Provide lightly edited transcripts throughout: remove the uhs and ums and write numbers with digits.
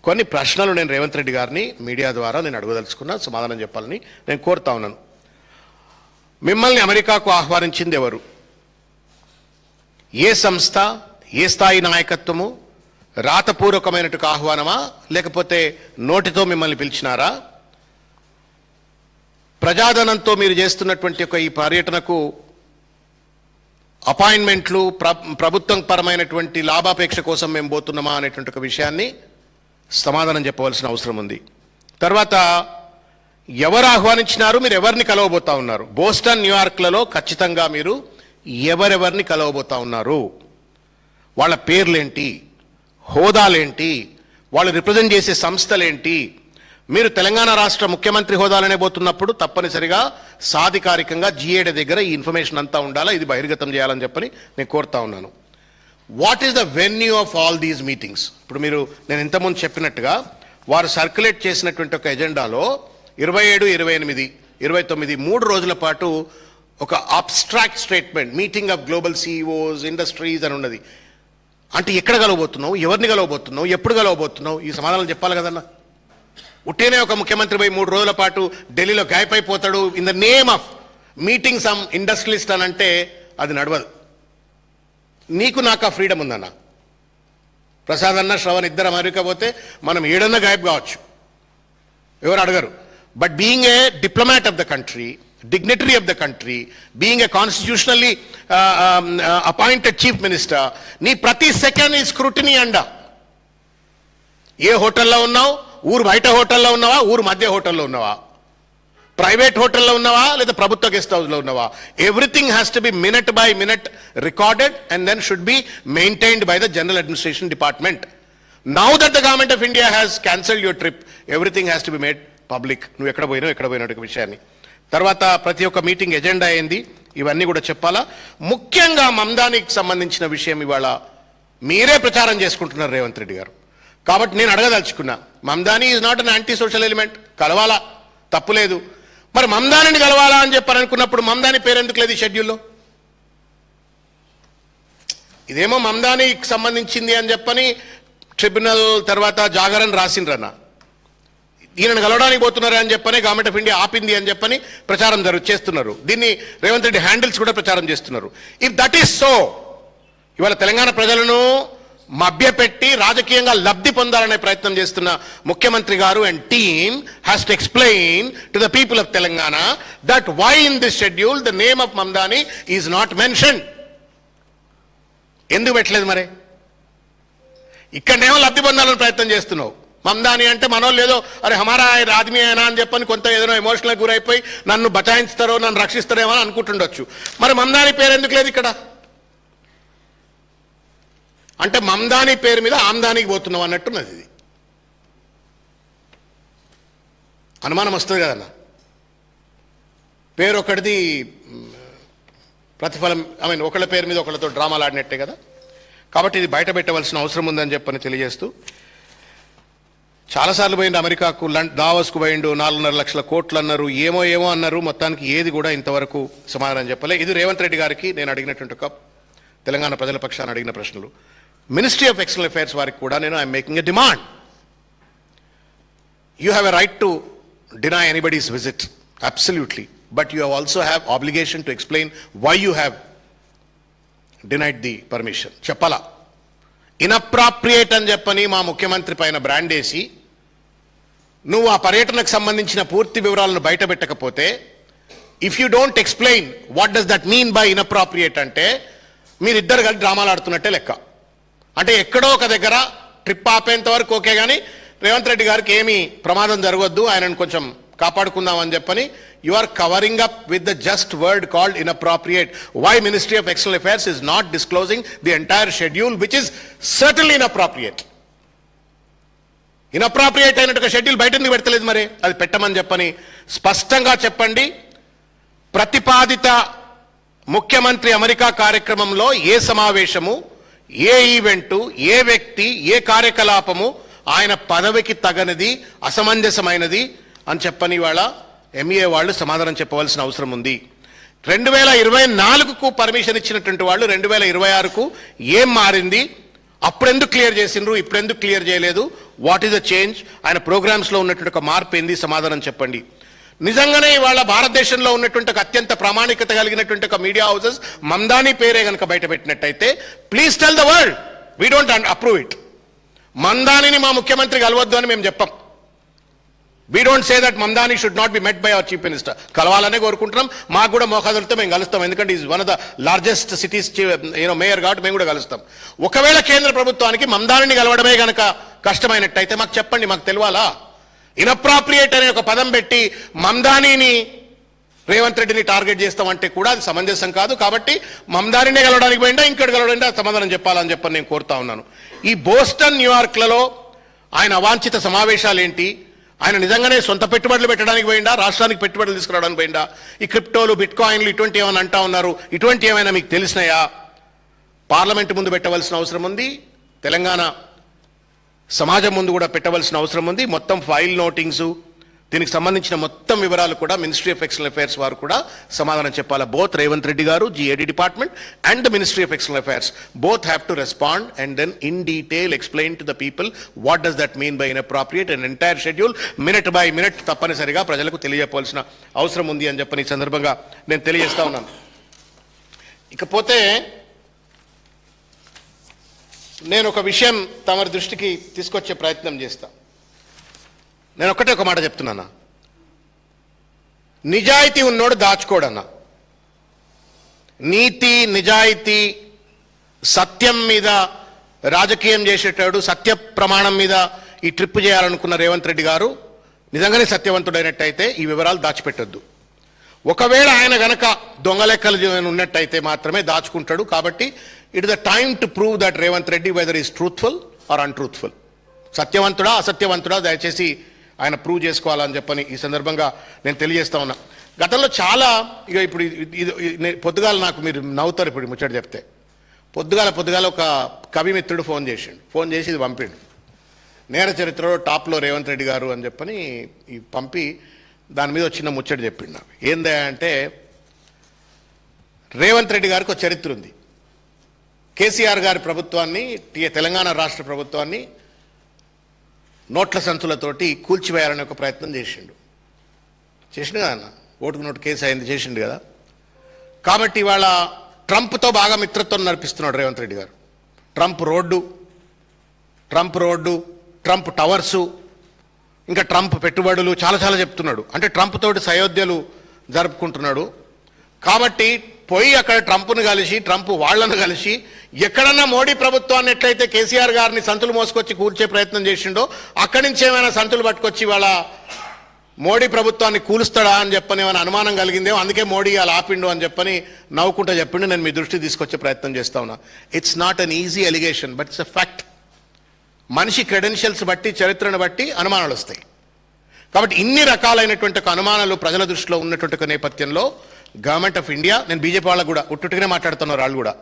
కొన్ని ప్రశ్నలు నేను రేవంత్ రెడ్డి గారిని మీడియా ద్వారా నేను అడగదలుచుకున్నా, సమాధానం చెప్పాలని నేను కోరుతా ఉన్నాను. మిమ్మల్ని అమెరికాకు ఆహ్వానించింది ఎవరు? ఏ సంస్థ, ఏ స్థాయి నాయకత్వము? రాతపూర్వకమైనటువంటి ఆహ్వానమా లేకపోతే నోటితో మిమ్మల్ని పిలిచినారా? ప్రజాధనంతో మీరు చేస్తున్నటువంటి ఈ పర్యటనకు అపాయింట్మెంట్లు ప్రభుత్వం పరమైనటువంటి లాభాపేక్ష కోసం మేము పోతున్నామా అనేటువంటి ఒక విషయాన్ని సమాధానం చెప్పవలసిన అవసరం ఉంది. తర్వాత ఎవరు ఆహ్వానించినారు, మీరు ఎవరిని కలవబోతా ఉన్నారు? బోస్టన్, న్యూయార్క్లలో ఖచ్చితంగా మీరు ఎవరెవరిని కలవబోతా ఉన్నారు? వాళ్ళ పేర్లేంటి, హోదాలేంటి, వాళ్ళు రిప్రజెంట్ చేసే సంస్థలేంటి? మీరు తెలంగాణ రాష్ట్ర ముఖ్యమంత్రి హోదాలనే పోతున్నప్పుడు తప్పనిసరిగా సాధికారికంగా G8 దగ్గర ఈ ఇన్ఫర్మేషన్ అంతా ఉండాలా, ఇది బహిర్గతం చేయాలని చెప్పని నేను కోరుతా ఉన్నాను. What is the venue of all these meetings? ఇప్పుడు మీరు నేను ఇంతకుముందు చెప్పినట్టుగా వారు సర్క్యులేట్ చేసినటువంటి ఒక ఎజెండాలో 27, 28, 29 3 రోజుల పాటు ఒక abstract statement, meeting of global CEOs, industries అని ఉన్నది. అంటే ఎక్కడ కలవబోతున్నావు, ఎవరిని కలవబోతున్నావు, ఎప్పుడు కలవబోతున్నావు? ఈ సమాధానం చెప్పాలి కదన్నా. ఉట్టేనే ఒక ముఖ్యమంత్రి పోయి 3 రోజుల పాటు ఢిల్లీలో గాయపైపోతాడు in the name of meeting some industrialist అని అంటే అది నడవదు. నీకు నాకు ఆ ఫ్రీడమ్ ఉందన్న. ప్రసాద్ అన్న, శ్రవణ్ ఇద్దరు అమెరికా పోతే మనం ఏడన్నా గాయబ్ కావచ్చు, ఎవరు అడగరు. But being a diplomat of the country, dignitary of the country, being a constitutionally appointed chief minister, నీ ప్రతి సెకండ్ ఈ స్క్రూటినీ అండ. ఏ హోటల్లో ఉన్నావు, ఊరు బయట హోటల్లో ఉన్నావా, ఊరు మధ్య హోటల్లో ఉన్నావా, ప్రైవేట్ హోటల్లో ఉన్నావా లేదా ప్రభుత్వ గెస్ట్ హౌస్లో ఉన్నావా? Everything has to be minute by minute recorded and then should be maintained by the general administration department. Now that the government of India has cancelled your trip, everything has to be made public. నువ్వు ఎక్కడ పోయినావు విషయాన్ని. తర్వాత ప్రతి ఒక్క meeting agenda అయింది, ఇవన్నీ కూడా చెప్పాలా. ముఖ్యంగా మమ్దానికి సంబంధించిన విషయం ఇవాళ మీరే ప్రచారం చేసుకుంటున్నారు రేవంత్ రెడ్డి గారు. కాబట్టి నేను అడగదలుచుకున్నా, Mamdani is not an anti social element, కలవాలా, తప్పులేదు. మరి మమ్దానిని కలవాలా అని చెప్పని అనుకున్నప్పుడు మమ్దాని పేరు ఎందుకు లేదు ఈ షెడ్యూల్లో? ఇదేమో మమ్దానికి సంబంధించింది అని చెప్పని ట్రిబ్యునల్ తర్వాత జాగరణ రాసిండ్రన్న, ఈయనను కలవడానికి పోతున్నారు అని చెప్పని గవర్నమెంట్ ఆఫ్ ఇండియా ఆపింది అని చెప్పని ప్రచారం చేస్తున్నారు. దీన్ని రేవంత్ రెడ్డి హ్యాండిల్స్ కూడా ప్రచారం చేస్తున్నారు. ఇఫ్ దట్ ఈస్ సో, ఇవాళ తెలంగాణ ప్రజలను మభ్యపెట్టి రాజకీయంగా లబ్ధి పొందాలనే ప్రయత్నం చేస్తున్న ముఖ్యమంత్రి గారు and team has to explain to the people of Telangana that why in this schedule the name of Mamdani is not mention. ఎందుకు పెట్టలేదు మరి? ఇక్కడనేమో లబ్ధి పొందాలని ప్రయత్నం చేస్తున్నావు. మమ్దాని అంటే మనోళ్ళు ఏదో అరే హమారా ఆద్మీ అయినా అని చెప్పని కొంత ఏదైనా ఎమోషనల్గా గురైపోయి నన్ను బచాయిస్తారో నన్ను రక్షిస్తారేమో అని అనుకుంటుండొచ్చు. మరి మమ్దాని పేరు ఎందుకు లేదు ఇక్కడ? అంటే మమ్దాని పేరు మీద ఆమ్దానికి పోతున్నాం అన్నట్టున్నది. ఇది అనుమానం వస్తుంది కదన్న. పేరు ఒకటిది ప్రతిఫలం, ఒకళ్ళ పేరు మీద ఒకళ్ళతో డ్రామాలు ఆడినట్టే కదా. కాబట్టి ఇది బయట పెట్టవలసిన అవసరం ఉందని చెప్పని తెలియజేస్తూ, చాలాసార్లు పోయిండు అమెరికాకు, దావోస్కు పోయిండు, 4.5 లక్షల కోట్లు అన్నారు, ఏమో అన్నారు. మొత్తానికి ఏది కూడా ఇంతవరకు సమాధానం చెప్పలే. ఇది రేవంత్ రెడ్డి గారికి నేను అడిగినటువంటి ఒక తెలంగాణ ప్రజల పక్షాన్ని అడిగిన ప్రశ్నలు. మినిస్ట్రీ ఆఫ్ ఎక్స్టర్నల్ అఫైర్స్ వారికి కూడా నేను I'm making a demand. You have a right to deny anybody's visit, absolutely, but you also have obligation to explain why you have denied the permission. చెప్పాలా? ఇన్అప్రాప్రియేట్ అని చెప్పని మా ముఖ్యమంత్రి పైన brand వేసి నువ్వు ఆ పర్యటనకు సంబంధించిన పూర్తి వివరాలను బయట పెట్టకపోతే, if you don't explain what does that mean by inappropriate అంటే మీరిద్దరు కలిసి డ్రామాలు ఆడుతున్నట్టే లెక్క. అంటే ఎక్కడో ఒక దగ్గర ట్రిప్ ఆపేంత వరకు ఓకే, కానీ రేవంత్ రెడ్డి గారికి ఏమీ ప్రమాదం జరగవద్దు, ఆయనను కొంచెం కాపాడుకుందాం అని చెప్పని you are covering up with the just word called inappropriate. Why Ministry of External Affairs is not disclosing the entire schedule, which is certainly inappropriate. Inappropriate అయినట్టుగా షెడ్యూల్ బయట ఎందుకు పెడతలేదు మరి? అది పెట్టమని చెప్పని స్పష్టంగా చెప్పండి. ప్రతిపాదిత ముఖ్యమంత్రి అమెరికా కార్యక్రమంలో ఏ సమావేశము, ఏ ఈవెంటు, ఏ వ్యక్తి, ఏ కార్యకలాపము ఆయన పదవికి తగనిది, అసమంజసమైనది అని చెప్పని వాళ్ళ ఎంఏ వాళ్ళు సమాధానం చెప్పవలసిన అవసరం ఉంది. 2024కు పర్మిషన్ ఇచ్చినటువంటి వాళ్ళు 2026కు ఏం మారింది? అప్పుడెందుకు క్లియర్ చేసిండ్రు, ఇప్పుడెందుకు క్లియర్ చేయలేదు? What is the change? ఆయన ప్రోగ్రామ్స్లో ఉన్నటువంటి ఒక మార్పు ఏంది? సమాధానం చెప్పండి. నిజంగానే ఇవాళ భారతదేశంలో ఉన్నటువంటి ఒక అత్యంత ప్రామాణికత కలిగినటువంటి ఒక మీడియా హౌసెస్ మమ్దాని పేరే కనుక బయట పెట్టినట్టయితే please tell the world, we don't approve it. మమ్దానిని మా ముఖ్యమంత్రి కలవద్దు అని మేము చెప్పాం. We don't say that Mamdani should not be met by our chief minister. కలవాలనే కోరుకుంటున్నాం. మాకు కూడా మోకాదులతో మేము కలుస్తాం, ఎందుకంటే is one of the largest cities mayor కాబట్టి మేము కూడా కలుస్తాం. ఒకవేళ కేంద్ర ప్రభుత్వానికి మమ్దానిని కలవడమే కనుక కష్టమైనట్టయితే మాకు చెప్పండి, మాకు తెలియాలా? ఇన్అప్రాప్రియేట్ అనే ఒక పదం పెట్టి మమ్దానిని రేవంత్ రెడ్డిని టార్గెట్ చేస్తామంటే కూడా అది సమంజసం కాదు. కాబట్టి మమ్దానినే కలవడానికి పోయిందా, ఇంకోటి కలవడానికి సమాధానం చెప్పాలని చెప్పని నేను కోరుతా ఉన్నాను. ఈ బోస్టన్, న్యూయార్క్లలో ఆయన అవాంఛిత సమావేశాలు ఏంటి? ఆయన నిజంగానే సొంత పెట్టుబడులు పెట్టడానికి పోయిందా, రాష్ట్రానికి పెట్టుబడులు తీసుకురావడానికి పోయిందా? ఈ క్రిప్టోలు, బిట్ కాయిన్లు ఇటువంటి ఏమైనా అంటా ఉన్నారు, ఇటువంటి ఏమైనా మీకు తెలిసినాయా? పార్లమెంట్ ముందు పెట్టవలసిన అవసరం ఉంది, తెలంగాణ సమాజం ముందు కూడా పెట్టవలసిన అవసరం ఉంది. మొత్తం ఫైల్ నోటింగ్సు, దీనికి సంబంధించిన మొత్తం వివరాలు కూడా మినిస్ట్రీ ఆఫ్ ఎక్స్టర్నల్ అఫైర్స్ వారు కూడా సమాధానం చెప్పాలి. బోత్ రేవంత్ రెడ్డి గారు, GAD department and the ministry of external affairs both have to respond and then in detail explain to the people what does that mean by inappropriate, and entire schedule minute by minute తప్పనిసరిగా ప్రజలకు తెలియజేయవలసిన అవసరం ఉంది అని చెప్పని ఈ సందర్భంగా నేను తెలియజేస్తా ఉన్నాను. ఇకపోతే నేను ఒక విషయం తమరి దృష్టికి తీసుకొచ్చే ప్రయత్నం చేస్తా. నేను ఒకటే ఒక మాట చెప్తున్నానా, నిజాయితీ ఉన్నోడు దాచుకోడన్నా. నీతి, నిజాయితీ, సత్యం మీద రాజకీయం చేసేటాడు, సత్య ప్రమాణం మీద ఈ ట్రిప్ చేయాలనుకున్న రేవంత్ రెడ్డి గారు నిజంగానే సత్యవంతుడైనట్టయితే ఈ వివరాలు దాచిపెట్టొద్దు. ఒకవేళ ఆయన గనక దొంగ లెక్కలు ఉన్నట్టయితే మాత్రమే దాచుకుంటాడు. కాబట్టి it is the time to prove that Revanth Reddy whether is truthful or untruthful, సత్యవంతుడా అసత్యవంతుడా దయచేసి ఆయన ప్రూవ్ చేసుకోవాలని చెప్పని ఈ సందర్భంగా నేను తెలియజేస్తా ఉన్నా. గతంలో చాలా ఇప్పుడు పొద్దుగాల నాకు మీరు నవ్వుతారు ఇప్పుడు ముచ్చట చెప్తే, పొద్దుగాల ఒక కవి మిత్రుడు ఫోన్ చేసి ఇది పంపిండు. నేర చరిత్రలో టాప్లో రేవంత్ రెడ్డి గారు అని చెప్పని ఈ పంపి దాని మీద వచ్చిన ముచ్చట చెప్పిండు నాకు. ఏందా అంటే, రేవంత్ రెడ్డి గారికి ఒక చరిత్ర ఉంది. కేసీఆర్ గారి ప్రభుత్వాన్ని, తెలంగాణ రాష్ట్ర ప్రభుత్వాన్ని నోట్ల సంచులతోటి కూల్చివేయాలనే ఒక ప్రయత్నం చేసిండు కదా అన్న. ఓటుకు నోటు కేసు అయింది, చేసిండు కదా. కాబట్టి ఇవాళ ట్రంప్తో బాగా మిత్రత్వం నడిపిస్తున్నాడు రేవంత్ రెడ్డి గారు. ట్రంప్ రోడ్డు, ట్రంప్ టవర్సు, ఇంకా ట్రంప్ పెట్టుబడులు చాలా చెప్తున్నాడు. అంటే ట్రంప్ తోటి సయోధ్యలు జరుపుకుంటున్నాడు. కాబట్టి పోయి అక్కడ ట్రంప్ను కలిసి, ట్రంప్ వాళ్లను కలిసి, ఎక్కడన్నా మోడీ ప్రభుత్వాన్ని ఎట్లయితే కేసీఆర్ గారిని సంతులు మోసుకొచ్చి కూల్చే ప్రయత్నం చేసిండో అక్కడి నుంచి ఏమైనా సంతులు పట్టుకొచ్చి వాళ్ళ మోడీ ప్రభుత్వాన్ని కూలుస్తాడా అని చెప్పని ఏమైనా అనుమానం కలిగిందేమో, అందుకే మోడీ అలా ఆపిండు అని చెప్పని నవ్వుకుంటా చెప్పిండు. నేను మీ దృష్టికి తీసుకొచ్చే ప్రయత్నం చేస్తా ఉన్నా. It's not an easy allegation, but it's a fact. మనిషి క్రెడెన్షియల్స్ బట్టి, చరిత్రను బట్టి అనుమానాలు వస్తాయి. కాబట్టి ఇన్ని రకాలైనటువంటి అనుమానాలు ప్రజల దృష్టిలో ఉన్నటువంటి నేపథ్యంలో గవర్నమెంట్ ఆఫ్ ఇండియా, నేను బీజేపీ వాళ్ళకు కూడా ఉట్టుగానే మాట్లాడుతున్నారు, వాళ్ళు కూడా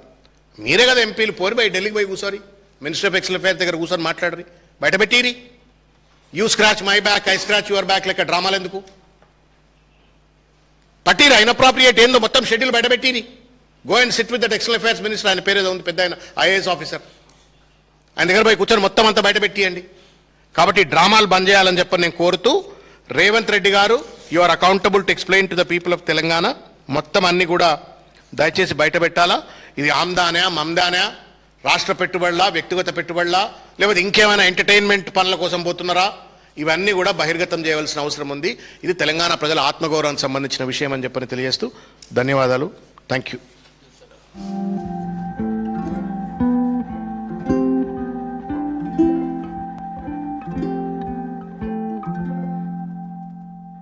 మీరే కదా ఎంపీలు, పోరి పోయి ఢిల్లీకి పోయి కూర్చోరి, మినిస్టర్ ఆఫ్ ఎక్స్టర్నల్ అఫైర్స్ దగ్గర కూర్చొని మాట్లాడరి, బయట పెట్టిరి. You scratch my back, I scratch your back లెక్క డ్రామాలు ఎందుకు పట్టిరా? ఇన్అప్రాప్రియేట్ ఏందో మొత్తం షెడ్యూల్ బయట పెట్టిరి. Go and sit with that external affairs minister, ఆయన పేరు ఏదో ఉంది, పెద్ద ఆయన IAS ఆఫీసర్, ఆయన దగ్గర పోయి కూర్చొని మొత్తం అంతా బయట పెట్టియండి. కాబట్టి డ్రామాలు బంద్ చేయాలని చెప్పని నేను కోరుతూ, రేవంత్ రెడ్డి గారు, you are accountable to explain to the people of Telangana. మొత్తం అన్ని కూడా దయచేసి బయట పెట్టాలా. ఇది ఆమ్దానా, మమ్దానా, రాష్ట్ర పెట్టుబడులా, వ్యక్తిగత పెట్టుబడులా, లేకపోతే ఇంకేమైనా ఎంటర్టైన్మెంట్ పనుల కోసం పోతున్నారా, ఇవన్నీ కూడా బహిర్గతం చేయవలసిన అవసరం ఉంది. ఇది తెలంగాణ ప్రజల ఆత్మగౌరవానికి సంబంధించిన విషయం అని చెప్పని తెలియజేస్తూ ధన్యవాదాలు. Thank you.